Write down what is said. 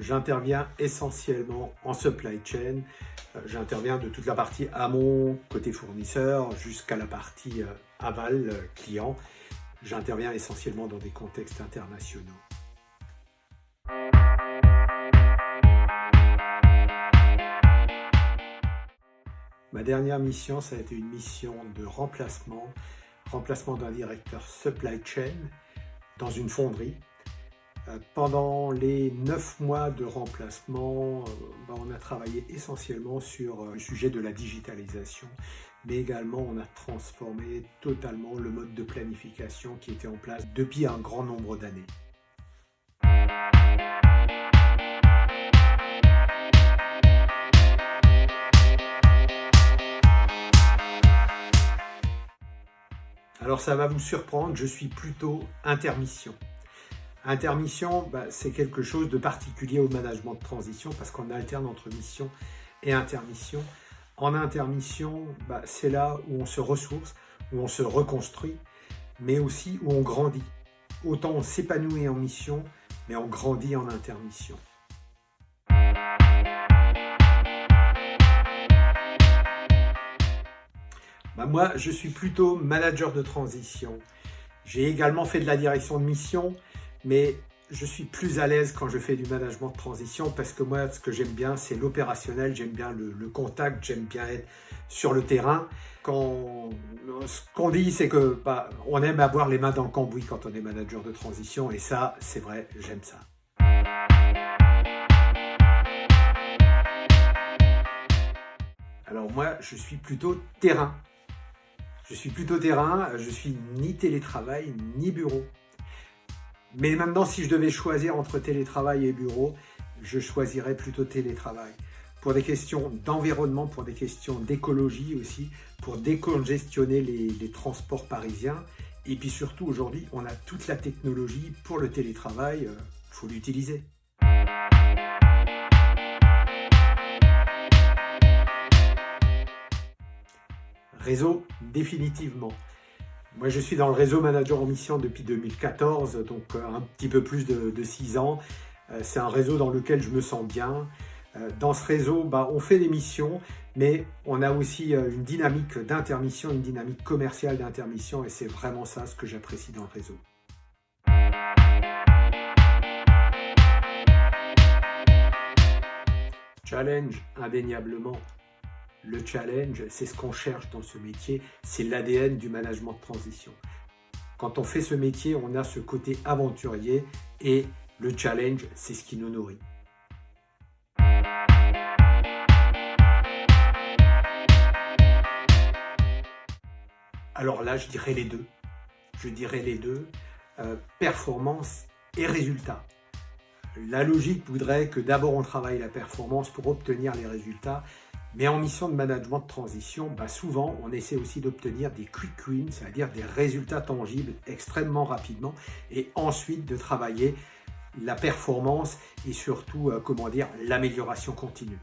J'interviens essentiellement en supply chain. J'interviens de toute la partie amont, côté fournisseur, jusqu'à la partie aval, client. J'interviens essentiellement dans des contextes internationaux. Ma dernière mission, ça a été une mission de remplacement d'un directeur supply chain dans une fonderie. Pendant les 9 mois de remplacement, on a travaillé essentiellement sur le sujet de la digitalisation, mais également on a transformé totalement le mode de planification qui était en place depuis un grand nombre d'années. Alors ça va vous surprendre, je suis plutôt intermission. Intermission, c'est quelque chose de particulier au management de transition parce qu'on alterne entre mission et intermission. En intermission, c'est là où on se ressource, où on se reconstruit, mais aussi où on grandit. Autant on s'épanouit en mission, mais on grandit en intermission. Moi, je suis plutôt manager de transition. J'ai également fait de la direction de mission, mais je suis plus à l'aise quand je fais du management de transition parce que moi, ce que j'aime bien, c'est l'opérationnel, j'aime bien le contact, j'aime bien être sur le terrain. Ce qu'on dit, c'est que on aime avoir les mains dans le cambouis quand on est manager de transition, et ça, c'est vrai, j'aime ça. Alors moi, je suis plutôt terrain. Je suis ni télétravail ni bureau. Mais maintenant, si je devais choisir entre télétravail et bureau, je choisirais plutôt télétravail. Pour des questions d'environnement, pour des questions d'écologie aussi, pour décongestionner les transports parisiens. Et puis surtout, aujourd'hui, on a toute la technologie pour le télétravail, il faut l'utiliser. Réseau, définitivement. Moi, je suis dans le réseau manager en mission depuis 2014, donc un petit peu plus de 6 ans. C'est un réseau dans lequel je me sens bien. Dans ce réseau, on fait des missions, mais on a aussi une dynamique d'intermission, une dynamique commerciale d'intermission, et c'est vraiment ça ce que j'apprécie dans le réseau. Challenge, indéniablement. Le challenge, c'est ce qu'on cherche dans ce métier, c'est l'ADN du management de transition. Quand on fait ce métier, on a ce côté aventurier et le challenge, c'est ce qui nous nourrit. Alors là, je dirais les deux. Performance et résultat. La logique voudrait que d'abord on travaille la performance pour obtenir les résultats. Mais en mission de management de transition, souvent, on essaie aussi d'obtenir des quick wins, c'est-à-dire des résultats tangibles extrêmement rapidement, et ensuite de travailler la performance et surtout, l'amélioration continue.